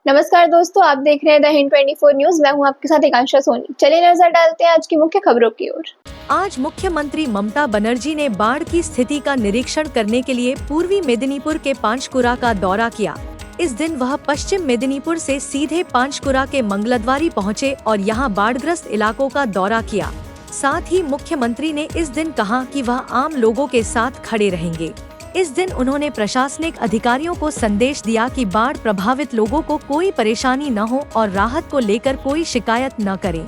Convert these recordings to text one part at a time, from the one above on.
नमस्कार दोस्तों, आप देख रहे हैं द हिंद 24 न्यूज। मैं हूं आपके साथ एकांशा सोनी। चलिए नजर डालते हैं आज की मुख्य खबरों की ओर। आज मुख्यमंत्री ममता बनर्जी ने बाढ़ की स्थिति का निरीक्षण करने के लिए पूर्वी मेदिनीपुर के पांचकुरा का दौरा किया। इस दिन वह पश्चिम मेदिनीपुर से सीधे पांचकुरा के मंगलद्वारी पहुंचे और यहां बाढ़ग्रस्त इलाकों का दौरा किया। साथ ही मुख्यमंत्री ने इस दिन कहा कि वह आम लोगों के साथ खड़े रहेंगे। इस दिन उन्होंने प्रशासनिक अधिकारियों को संदेश दिया कि बाढ़ प्रभावित लोगों को कोई परेशानी न हो और राहत को लेकर कोई शिकायत न करें।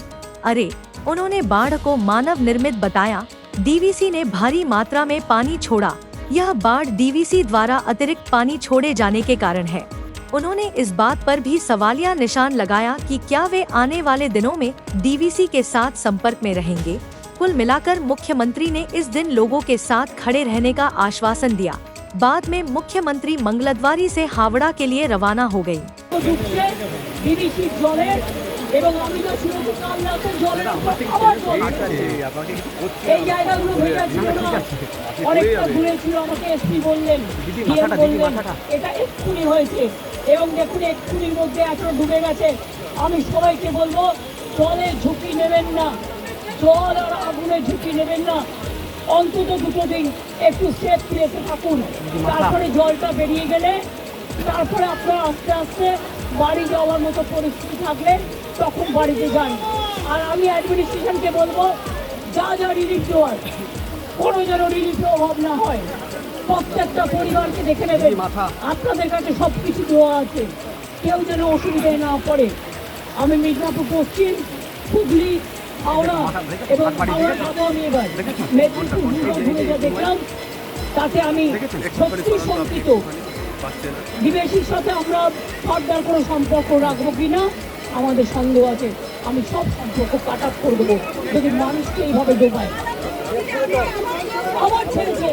उन्होंने बाढ़ को मानव निर्मित बताया। डीवीसी ने भारी मात्रा में पानी छोड़ा। यह बाढ़ डीवीसी द्वारा अतिरिक्त पानी छोड़े जाने के कारण है। उन्होंने इस बात पर भी सवालिया निशान लगाया कि क्या वे आने वाले दिनों में डीवीसी के साथ संपर्क में रहेंगे। कुल मिलाकर मुख्यमंत्री ने इस दिन लोगों के साथ खड़े रहने का आश्वासन दिया। बाद में मुख्यमंत्री मंगलद्वारी से हावड़ा के लिए रवाना हो गयी। আমি সবাইকে বলবো জলের ঝুঁকি নেবেন না, জল আর আগুনের ঝুঁকি নেবেন না। অন্তত দুটো দিন একটু সেফ প্লেসে থাকুন। তারপরে জলটা বেরিয়ে গেলে তারপরে আপনারা আস্তে আস্তে বাড়ি যাওয়ার মতো পরিস্থিতি থাকলে তখন বাড়িতে যান। আর আমি অ্যাডমিনিস্ট্রেশনকে বলবো যা যা রিলিফ দেওয়ার কোনো যেন রিলিফের অভাব না হয়। প্রত্যেকটা পরিবারকে দেখে নেবেন, আপনাদের কাছে সব কিছু দেওয়া আছে, কেউ যেন অসুবিধায় না পড়ে। আমি মিদনাপুর পশ্চিম, হুগলি, হাওড়া এবং হাওড়া যাবো আমি এবার মেদিনীপুর ঘুরে যা দেখলাম তাতে আমি সত্যি শঙ্কিত। বিদেশির সাথে আমরা ফার্দার কোনো সম্পর্ক রাখবো কিনা আমাদের সন্দেহ আছে। আমি সব সম্পর্ক কাট আপ করে দেবো যদি মানুষকে এইভাবে ডোবায়। আবার ছেড়েছে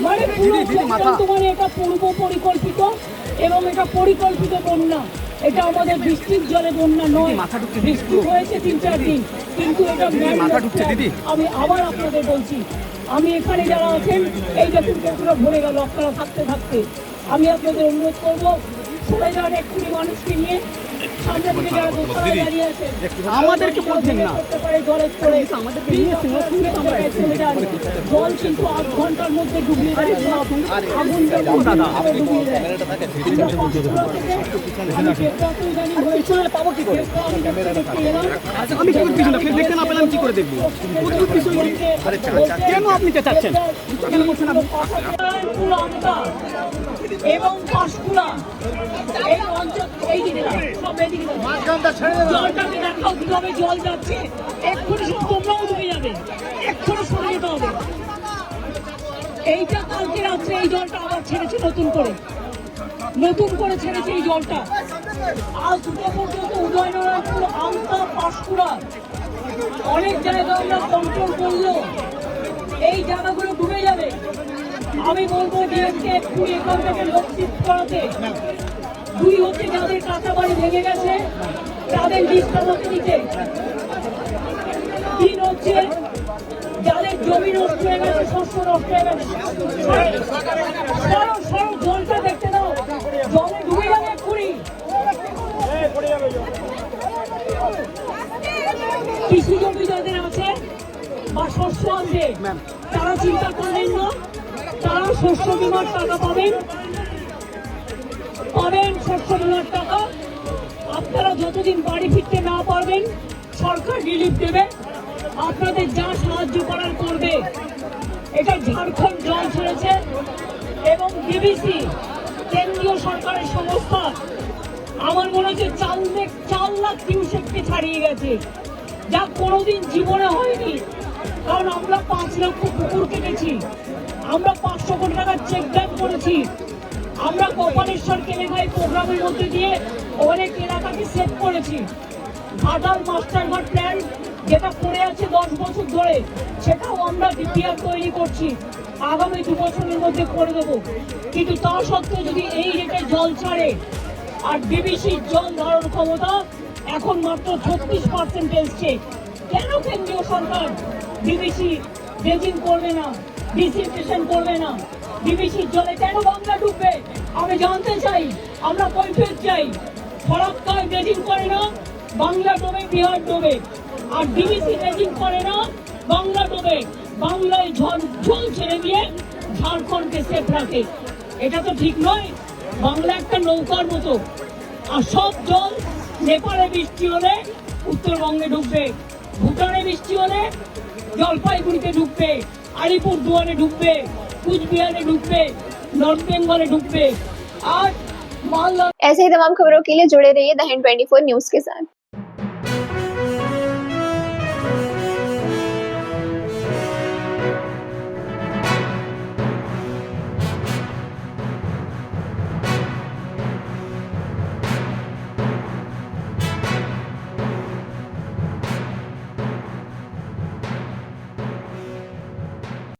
মানে পুরো মানে এটা পূর্ব পরিকল্পিত এবং এটা পরিকল্পিত বন্যা। এটা আমাদের বৃষ্টির জলে বন্যা নয়। বৃষ্টি হয়েছে 3-4 দিন, কিন্তু এটা আমি আবার আপনাদের বলছি, আমি এখানে যারা আছেন এই দেখুন পুরো ভরে গেল আপনারা থাকতে থাকতে। আমি আপনাদের অনুরোধ করবো সবাই যান এক্ষুনি মানুষকে নিয়ে সামনে থেকে যারা দোকানে দাঁড়িয়ে আছেন আমাদেরকে বলছেন না জলের পরে চলে যান। জল কিন্তু 8 ঘন্টার মধ্যে ডুবিয়ে দেয়, আগুন ডুবিয়ে দেয়। এবং পাঁশকুড়া এই অঞ্চল এই দিকে সব এদিকে জলটাকে দেখাও কিভাবে জল যাচ্ছে। এক্ষুনি শুধু তোমরাও ডুবে যাবে, এক্ষুনি সরে যেতে হবে। এইটা কালকে রাত্রে এই জলটা আবার ছেড়েছে নতুন করে ছেড়েছে এই জলটা। আজ দুটো পর্যন্ত উদয়নারায়ণপুর, আমতা, পাঁশকুড়া অনেক জায়গা আমরা কন্ট্রোল করলো, এই জায়গাগুলো ডুবে যাবে। আমি বলবো ডিএমকে এক্ষুনি এখান থেকে লোক শিফট করাতে। 2 হচ্ছে যাদের কাঁচা বাড়ি ভেঙে গেছে তাদের লিস্টটা হতে দিতে। 3 হচ্ছে যাদের জমি নষ্ট হয়ে গেছে, শস্য নষ্ট হয়ে গেছে। সরো জলটা দেখতে দাও, জলে ডুবে যাবে এক্ষুনি। কৃষি জমি যাদের আছে বা শস্য আছে তারা চিন্তা করবেন না, তারা শস্য বীমার টাকা পাবেন শস্য বীমার টাকা। আপনারা যতদিন বাড়ি ফিরতে না পারবেন সরকার রিলিফ দেবে, আপনাদের যা সাহায্য করার করবে। এটা ঝাড়খণ্ড জল ছেড়েছে এবং ডিবিসি কেন্দ্রীয় সরকারের সংস্থা আমার মনে হচ্ছে 4 লাখ কিউসেককে ছাড়িয়ে গেছে, যা কোনোদিন জীবনে হয়নি। কারণ আমরা 5 লক্ষ পুকুর কেটেছি, আমরা 500 কোটি টাকার চেক ড্যাম করেছি, আমরা কপালেশ্বর কেলেঘাই প্রোগ্রামের মধ্যে দিয়ে অনেক এলাকাকে সেভ করেছি। ঘাটাল মাস্টারঘাট প্ল্যান যেটা পড়ে আছে 10 বছর ধরে, সেটাও আমরা ডিপিআর তৈরি করছি, আগামী 2 বছরের মধ্যে করে দেবো। কিন্তু তা সত্ত্বেও যদি এই রেটে জল ছাড়ে আর ডিবিসির জল ধারণ ক্ষমতা এখন মাত্র 36% এসছে, কেন কেন্দ্রীয় সরকার ডিবিসি ড্রেজিং করবে না, ডিসিনফেকশন করবে না? ডিবিসির জলে কেন বাংলা ডুববে? আমি জানতে চাই, আমরা কৈফিয়ত চাই। ফরাক্কায় ড্রেজিং করে না, বাংলা ডোবে, বিহার ডোবে। আর ডিবিসি ড্রেজিং করে না, বাংলা ডোবে, বাংলায় জল ছেড়ে দিয়ে ঝাড়খণ্ডকে সেফ রাখে। এটা তো ঠিক নয়। বাংলা একটা নৌকার মতো, আর সব জল নেপালে বৃষ্টি হলে উত্তরবঙ্গে ঢুকবে, ভুটানে বৃষ্টি হলে জলপাইগুড়িতে ঢুকবে, আলিপুরদুয়ারে ঢুকবে, কুচবিহারে ঢুকবে, नॉर्थ बेंगल ढुकबे। आज मालदा। ऐसे ही तमाम खबरों के लिए जुड़े रहिए द हिंद 24 न्यूज के साथ।